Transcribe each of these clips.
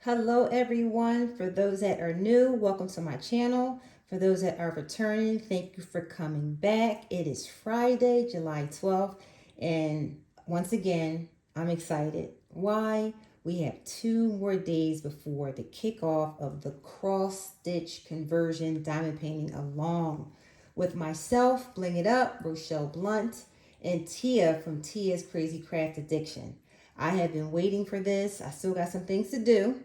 Hello everyone. For those that are new, welcome to my channel. For those that are returning, thank you for coming back. It is Friday, July 12th, and once again, I'm excited. Why? We have 2 more days before the kickoff of the cross-stitch conversion diamond painting along with myself, Bling It Up, Rochelle Blunt, and Tia from Tia's Crazy Craft Addiction. I have been waiting for this. I still got some things to do,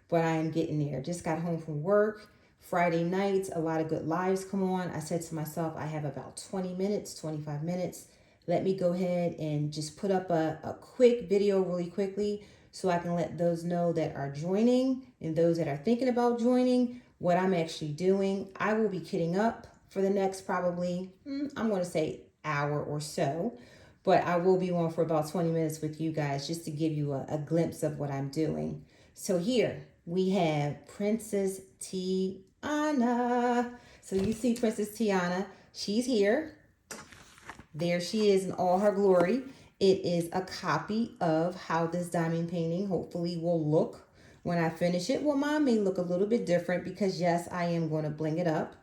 but I am getting there. Just got home from work. Friday nights, a lot of good lives come on. I said to myself, I have about 20 minutes, 25 minutes. Let me go ahead and just put up a quick video really quickly so I can let those know that are joining and those that are thinking about joining what I'm actually doing. I will be kitting up for the next probably, I'm going to say hour or so, but I will be on for about 20 minutes with you guys just to give you a glimpse of what I'm doing. So here we have Princess Tiana. So you see Princess Tiana, she's here. There she is in all her glory. It is a copy of how this diamond painting hopefully will look when I finish it. Well, mine may look a little bit different because yes, I am going to bling it up.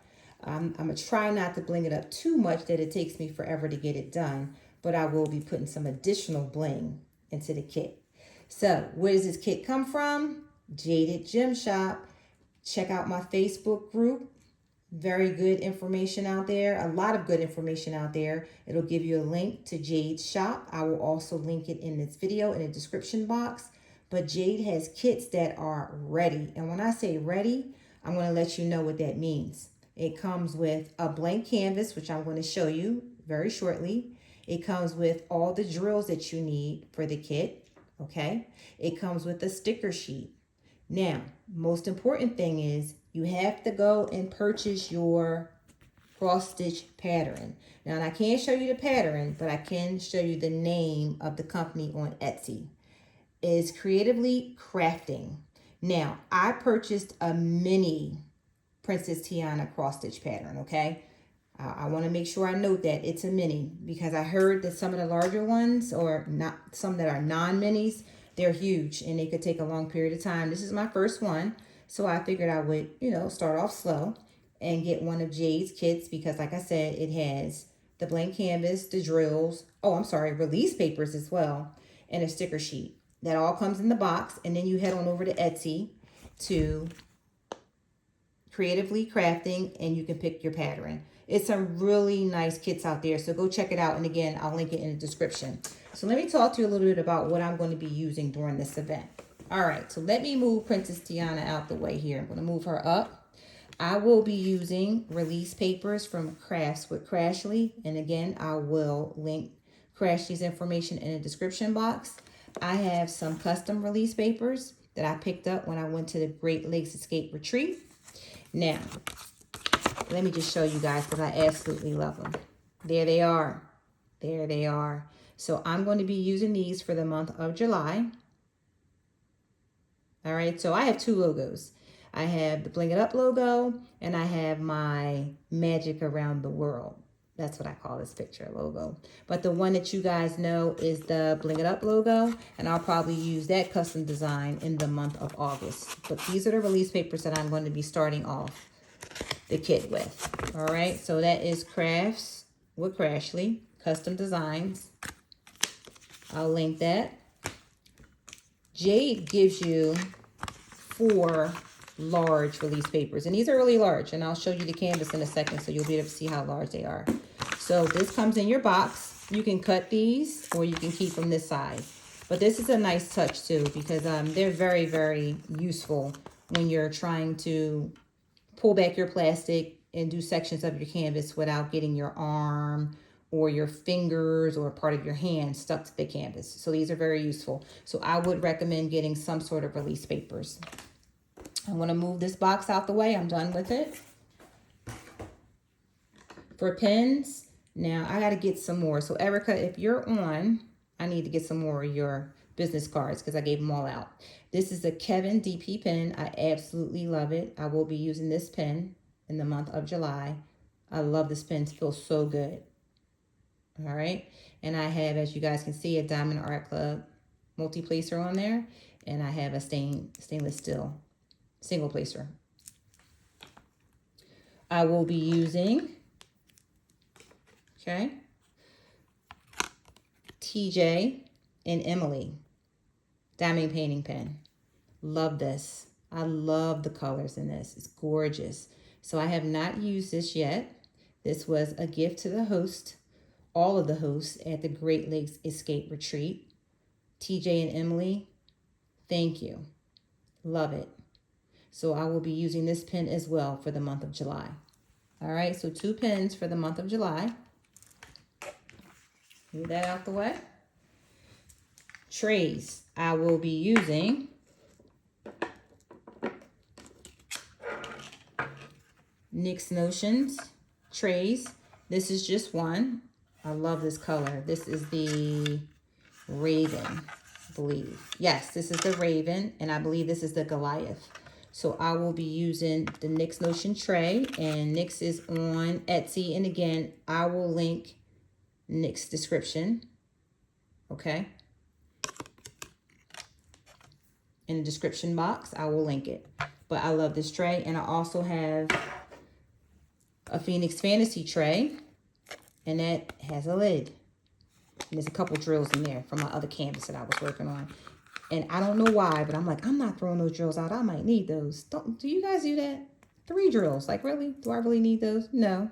I'm going to try not to bling it up too much that it takes me forever to get it done, but I will be putting some additional bling into the kit. So where does this kit come from? Jaded Gem Shop. Check out my Facebook group. Very good information out there. A lot of good information out there. It'll give you a link to Jade's shop. I will also link it in this video in the description box. But Jade has kits that are ready. And when I say ready, I'm going to let you know what that means. It comes with a blank canvas, which I'm going to show you very shortly. It comes with all the drills that you need for the kit. Okay. It comes with a sticker sheet. Now, most important thing is you have to go and purchase your cross stitch pattern. Now, and I can't show you the pattern, but I can show you the name of the company on Etsy. It is Creatively Crafting. Now, I purchased a mini Princess Tiana cross stitch pattern, okay? I want to make sure I note that it's a mini because I heard that some of the larger ones, or not some that are non-minis, they're huge and they could take a long period of time. This is my first one, so I figured I would, start off slow and get one of Jade's kits because, like I said, it has the blank canvas, the drills, release papers as well, and a sticker sheet. That all comes in the box, and then you head on over to Etsy to Creatively Crafting, and you can pick your pattern. It's some really nice kits out there, so go check it out. And again, I'll link it in the description. So let me talk to you a little bit about what I'm going to be using during this event. All right, so let me move Princess Tiana out the way here. I'm going to move her up. I will be using release papers from Crafts with Crashley. And again, I will link Crashley's information in the description box. I have some custom release papers that I picked up when I went to the Great Lakes Escape Retreat. Now, let me just show you guys because I absolutely love them. There they are. There they are. So I'm going to be using these for the month of July. All right, so I have 2 logos. I have the Bling It Up logo, and I have my Magic Around the World. That's what I call this picture logo. But the one that you guys know is the Bling It Up logo, and I'll probably use that custom design in the month of August. But these are the release papers that I'm going to be starting off the kit with. All right, so that is Crafts with Crashley, custom designs. I'll link that. Jade gives you 4 large release papers, and these are really large, and I'll show you the canvas in a second so you'll be able to see how large they are. So this comes in your box. You can cut these or you can keep them this size, but this is a nice touch too because they're very, very useful when you're trying to pull back your plastic and do sections of your canvas without getting your arm or your fingers or part of your hand stuck to the canvas. So these are very useful. So I would recommend getting some sort of release papers. I'm going to move this box out the way. I'm done with it. For pens, now I got to get some more. So Erica, if you're on, I need to get some more of your business cards because I gave them all out. This is a Kevin DP pen. I absolutely love it. I will be using this pen in the month of July. I love this pen. It feels so good. All right. And I have, as you guys can see, a Diamond Art Club multi-placer on there. And I have a stainless steel single placer. I will be using, okay, TJ and Emily diamond painting pen. Love this. I love the colors in this. It's gorgeous. So I have not used this yet. This was a gift to the host, all of the hosts at the Great Lakes Escape Retreat. TJ and Emily, thank you. Love it. So I will be using this pen as well for the month of July. All right, so 2 pens for the month of July. Move that out the way. Trays. I will be using Nyx Notions trays. This is just one. I love this color. This is the Raven, I believe. Yes, this is the Raven, and I believe this is the Goliath. So I will be using the Nyx Notion tray, and Nyx is on Etsy. And again, I will link Nyx description, okay? In the description box, I will link it. But I love this tray, and I also have a Phoenix Fantasy tray, and that has a lid. And there's a couple drills in there from my other canvas that I was working on. And I don't know why, but I'm like, I'm not throwing those drills out. I might need those. Do you guys do that? 3 drills. Like, really? Do I really need those? No.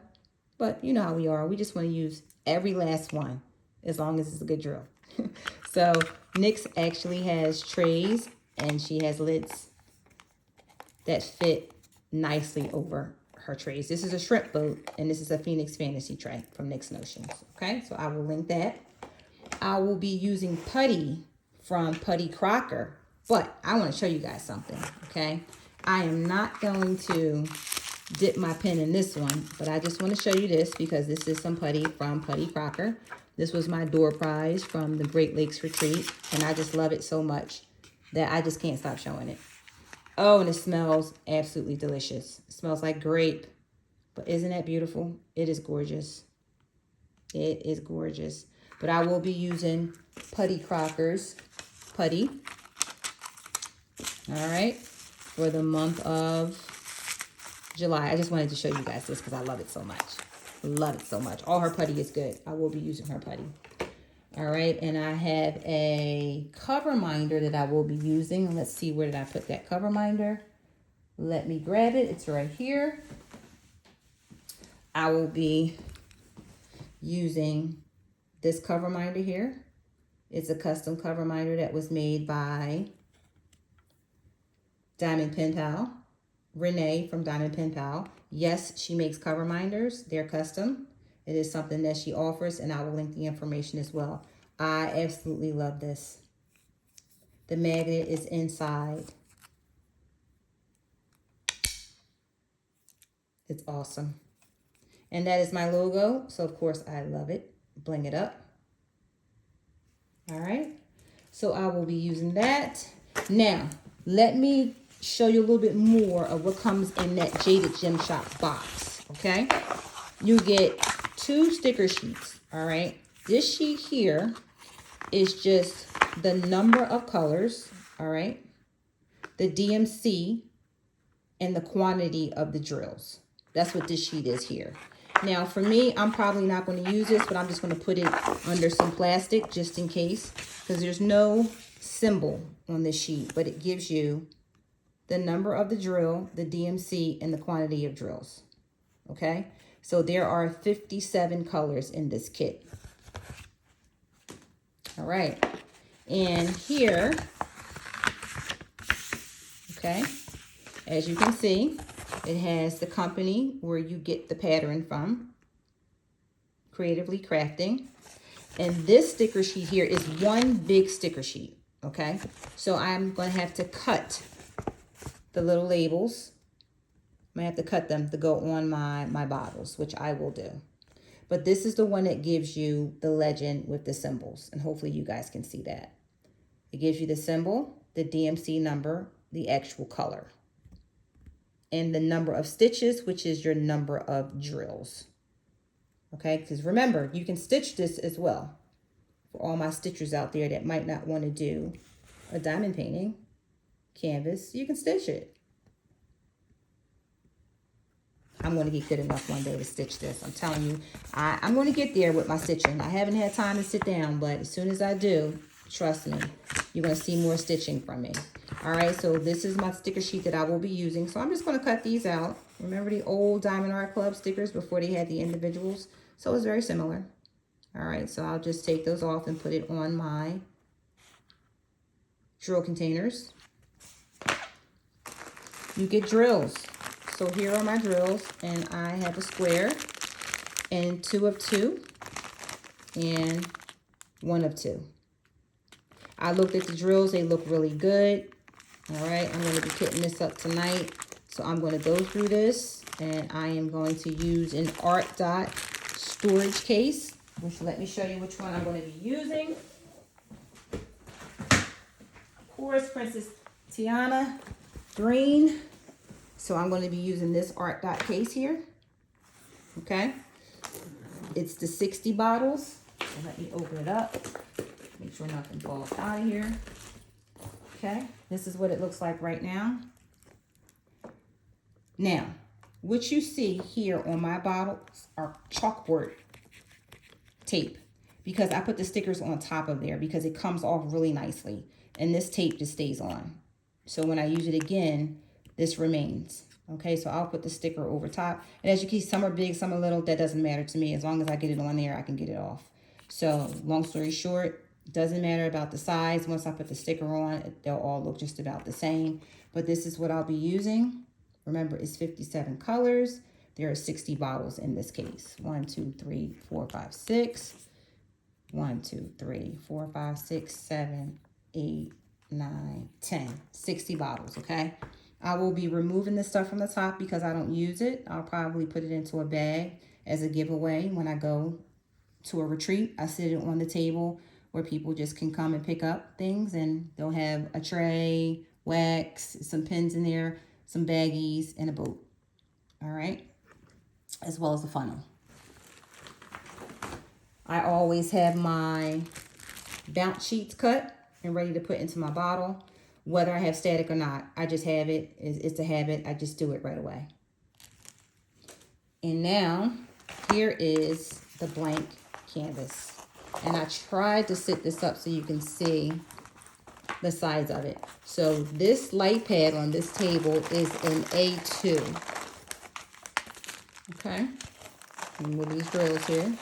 But you know how we are. We just want to use every last one as long as it's a good drill. So Nyx actually has trays, and she has lids that fit nicely over her trays. This is a shrimp boat, and this is a Phoenix Fantasy tray from Nyx Notions. Okay, so I will link that. I will be using putty from Putty Crocker, but I want to show you guys something, okay? I am not going to dip my pen in this one, but I just want to show you this because this is some putty from Putty Crocker. This was my door prize from the Great Lakes Retreat, and I just love it so much that I just can't stop showing it. Oh, and it smells absolutely delicious. It smells like grape, but isn't that beautiful? It is gorgeous. It is gorgeous. But I will be using Putty Crocker's putty, all right, for the month of July. I just wanted to show you guys this because I love it so much. Love it so much. All her putty is good. I will be using her putty. All right, and I have a cover minder that I will be using. Let's see, where did I put that cover minder? Let me grab it. It's right here. I will be using this cover minder here. It's a custom cover minder that was made by Diamond Pen Pal, Renee from Diamond Pen Pal. Yes, she makes cover minders. They're custom. It is something that she offers, and I will link the information as well. I absolutely love this. The magnet is inside. It's awesome. And that is my logo, so of course I love it. Bling it up. All right, so I will be using that. Now, let me show you a little bit more of what comes in that Jaded Gem Shop box, okay? You get 2 sticker sheets, all right? This sheet here is just the number of colors, all right? The DMC and the quantity of the drills. That's what this sheet is here. Now, for me, I'm probably not going to use this, but I'm just going to put it under some plastic just in case, because there's no symbol on this sheet, but it gives you the number of the drill, the DMC, and the quantity of drills, okay? So there are 57 colors in this kit. All right, and here, okay, as you can see, it has the company where you get the pattern from, Creatively Crafting. And this sticker sheet here is one big sticker sheet, okay? So I'm going to have to cut the little labels. I'm going to have to cut them to go on my bottles, which I will do. But this is the one that gives you the legend with the symbols, and hopefully you guys can see that. It gives you the symbol, the DMC number, the actual color, and the number of stitches, which is your number of drills. Okay, because remember, you can stitch this as well. For all my stitchers out there that might not want to do a diamond painting canvas, you can stitch it. I'm going to get good enough one day to stitch this. I'm telling you, I'm going to get there with my stitching. I haven't had time to sit down, but as soon as I do, trust me, you're going to see more stitching from me. All right, so this is my sticker sheet that I will be using. So I'm just going to cut these out. Remember the old Diamond Art Club stickers before they had the individuals? So it's very similar. All right, so I'll just take those off and put it on my drill containers. You get drills. So here are my drills, and I have a square and 2 of 2 and 1 of 2. I looked at the drills. They look really good. All right, I'm going to be kitting this up tonight. So I'm going to go through this, and I am going to use an Art Dot storage case, which let me show you which one I'm going to be using. Of course, Princess Tiana green. So I'm going to be using this Art Dot case here. Okay. It's the 60 bottles. So let me open it up. Make sure nothing falls out of here. Okay. This is what it looks like right now. Now, what you see here on my bottles are chalkboard tape, because I put the stickers on top of there because it comes off really nicely. And this tape just stays on. So when I use it again, this remains. Okay, so I'll put the sticker over top. And as you can see, some are big, some are little. That doesn't matter to me. As long as I get it on there, I can get it off. So long story short, doesn't matter about the size. Once I put the sticker on, they'll all look just about the same. But this is what I'll be using. Remember, it's 57 colors. There are 60 bottles in this case. 1, 2, 3, 4, 5, 6. 1, 2, 3, 4, 5, 6, 7, 8, 9, 10. 60 bottles, okay? I will be removing this stuff from the top because I don't use it. I'll probably put it into a bag as a giveaway when I go to a retreat. I sit it on the table where people just can come and pick up things, and they'll have a tray, wax, some pins in there, some baggies, and a boat. All right, as well as a funnel. I always have my bounce sheets cut and ready to put into my bottle. Whether I have static or not, I just have it. It's a habit. I just do it right away. And now, here is the blank canvas. And I tried to sit this up so you can see the size of it. So this light pad on this table is an A2. Okay. And with these drills here.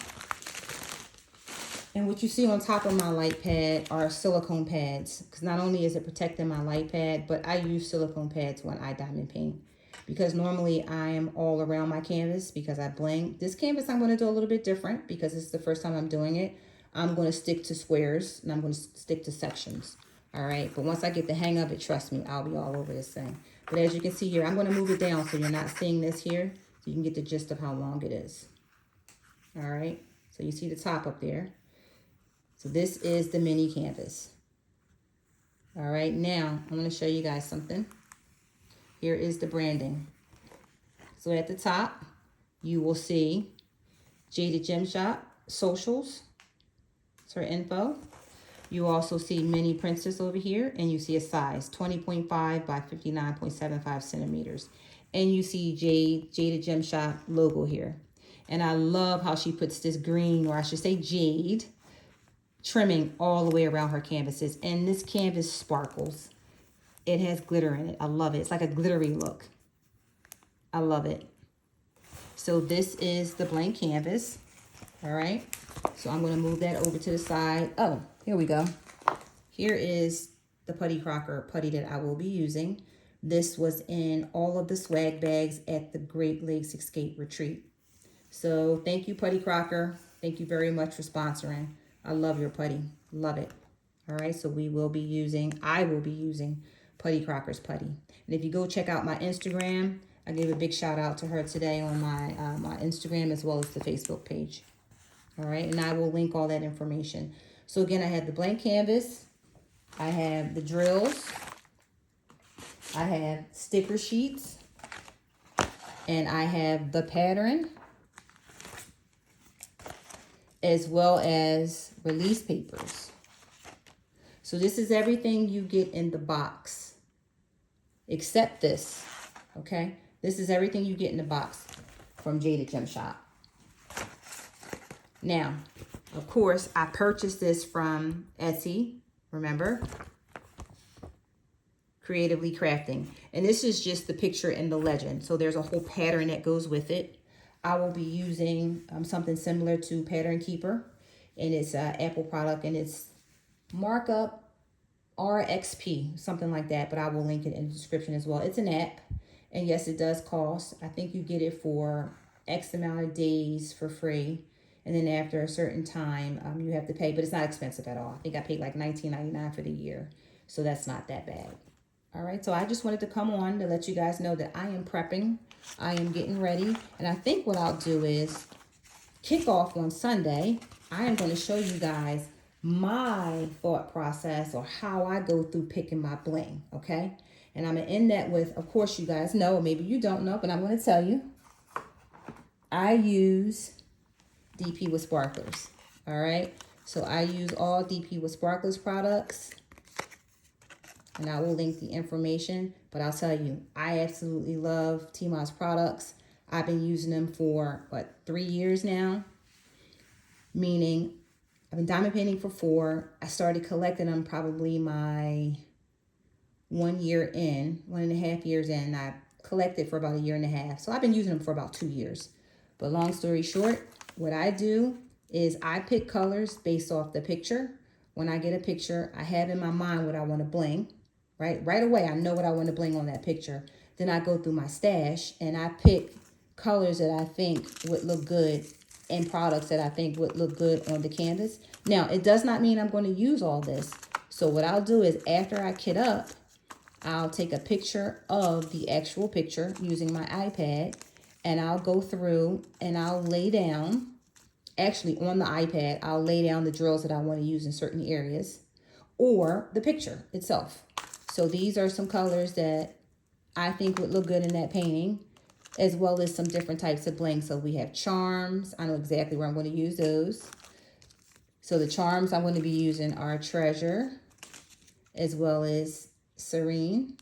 And what you see on top of my light pad are silicone pads. Because not only is it protecting my light pad, but I use silicone pads when I diamond paint. Because normally I am all around my canvas because I bling. This canvas I'm going to do a little bit different because it's the first time I'm doing it. I'm going to stick to squares and I'm going to stick to sections. All right. But once I get the hang of it, trust me, I'll be all over this thing. But as you can see here, I'm going to move it down so you're not seeing this here. So you can get the gist of how long it is. All right. So you see the top up there. So this is the mini canvas. All right, now I'm going to show you guys something. Here is the branding. So at the top, you will see Jaded Gem Shop socials. It's her info. You also see Mini Princess over here, and you see a size 20.5 by 59.75 centimeters. And you see Jaded Gem Shop logo here. And I love how she puts this green, or I should say jade, trimming all the way around her canvases. And this canvas sparkles. It has glitter in it. I love it. It's like a glittery look. I love it. So this is the blank canvas. All right. So I'm going to move that over to the side. Oh, here we go. Here is the Putty Crocker putty that I will be using. This was in all of the swag bags at the Great Lakes Escape Retreat. So thank you, Putty Crocker. Thank you very much for sponsoring. I love your putty. Love it. All right, so I will be using Putty Crocker's putty. And if you go check out my Instagram, I gave a big shout out to her today on my my Instagram as well as the Facebook page. All right, and I will link all that information. So again, I have the blank canvas. I have the drills. I have sticker sheets. And I have the pattern, as well as release papers. So this is everything you get in the box, except this, okay? This is everything you get in the box from Jaded Gem Shop. Now, of course, I purchased this from Etsy, remember? Creatively Crafting. And this is just the picture and the legend. So there's a whole pattern that goes with it. I will be using something similar to Pattern Keeper. And it's an Apple product, and it's markup RXP, something like that. But I will link it in the description as well. It's an app. And yes, it does cost. I think you get it for X amount of days for free. And then after a certain time, you have to pay. But it's not expensive at all. I think I paid like $19.99 for the year. So that's not that bad. All right, so I just wanted to come on to let you guys know that I am prepping. I am getting ready. And I think what I'll do is kick off on Sunday. I am going to show you guys my thought process or how I go through picking my bling, okay? And I'm going to end that with, of course, you guys know, or maybe you don't know, but I'm going to tell you. I use DP with Sparklers, all right? So I use all DP with Sparklers products. And I will link the information, but I'll tell you, I absolutely love Tmo's products. I've been using them for, 3 years now? Meaning, I've been diamond painting for 4. I started collecting them probably my 1 year in, 1.5 years in. I collected for about 1.5 years. So I've been using them for about 2 years. But long story short, what I do is I pick colors based off the picture. When I get a picture, I have in my mind what I want to bling. Right away, I know what I want to bling on that picture. Then I go through my stash and I pick colors that I think would look good and products that I think would look good on the canvas. Now, it does not mean I'm going to use all this. So what I'll do is after I kit up, I'll take a picture of the actual picture using my iPad, and I'll go through and I'll lay down, actually on the iPad, I'll lay down the drills that I want to use in certain areas or the picture itself. So these are some colors that I think would look good in that painting, as well as some different types of bling. So we have charms. I know exactly where I'm going to use those. So the charms I'm going to be using are Treasure, as well as Serene.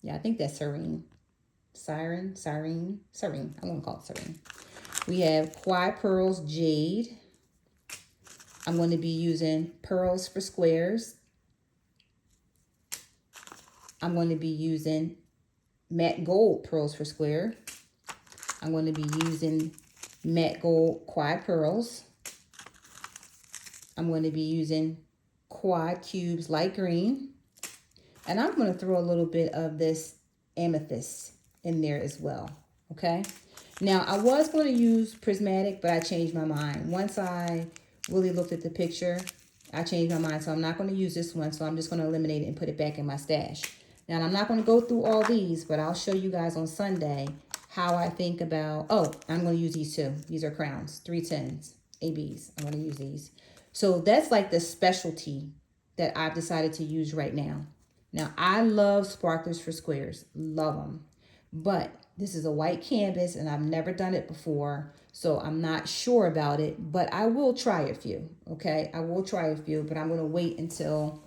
Yeah, I think that's Serene. Serene. I'm going to call it Serene. We have Quiet Pearls Jade. I'm going to be using Pearls for Squares. I'm going to be using Matte Gold Pearls for Square. I'm going to be using Matte Gold Quad Pearls. I'm going to be using Quad Cubes Light Green. And I'm going to throw a little bit of this Amethyst in there as well, okay? Now, I was going to use Prismatic, but I changed my mind. Once I really looked at the picture, I changed my mind. So I'm not going to use this one, so I'm just going to eliminate it and put it back in my stash. Now, I'm not going to go through all these, but I'll show you guys on Sunday how I think about, I'm going to use these too. These are crowns, 310s, ABs. I'm going to use these. So that's like the specialty that I've decided to use right now. Now, I love sparklers for squares. Love them. But this is a white canvas, and I've never done it before, so I'm not sure about it. But I will try a few, okay? I will try a few, but I'm going to wait until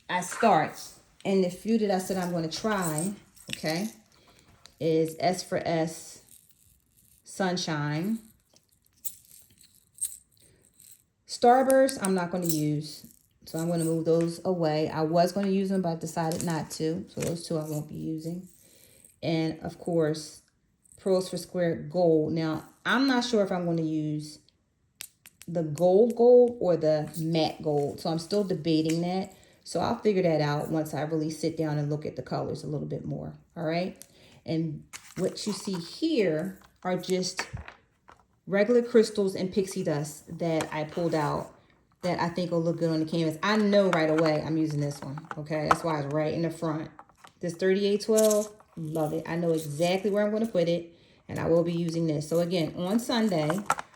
I start. And the few that I said I'm going to try, okay, is S for S Sunshine. Starburst, I'm not going to use. So I'm going to move those away. I was going to use them, but I decided not to. So those two I won't be using. And, of course, Pearls for Square Gold. Now, I'm not sure if I'm going to use the gold or the matte gold. So I'm still debating that. So I'll figure that out once I really sit down and look at the colors a little bit more. All right. And what you see here are just regular crystals and pixie dust that I pulled out that I think will look good on the canvas. I know right away I'm using this one. Okay. That's why it's right in the front. This 3812, love it. I know exactly where I'm going to put it, and I will be using this. So again, on Sunday,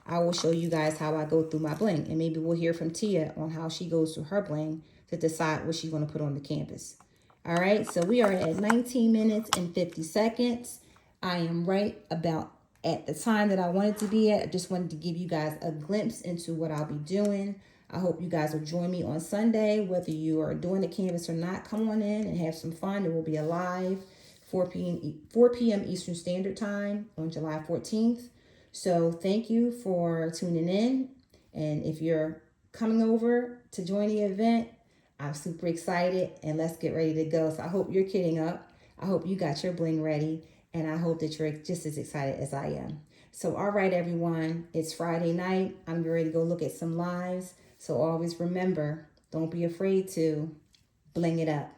I will show you guys how I go through my bling, and maybe we'll hear from Tia on how she goes through her bling to decide what she's going to put on the canvas. All right, so we are at 19 minutes and 50 seconds. I am right about at the time that I wanted to be at. I just wanted to give you guys a glimpse into what I'll be doing. I hope you guys will join me on Sunday, whether you are doing the canvas or not. Come on in and have some fun. It will be a live 4 p.m. Eastern Standard Time on July 14th. So thank you for tuning in. And if you're coming over to join the event, I'm super excited, and let's get ready to go. So I hope you're kidding up. I hope you got your bling ready, and I hope that you're just as excited as I am. So, all right, everyone, it's Friday night. I'm ready to go look at some lives. So always remember, don't be afraid to bling it up.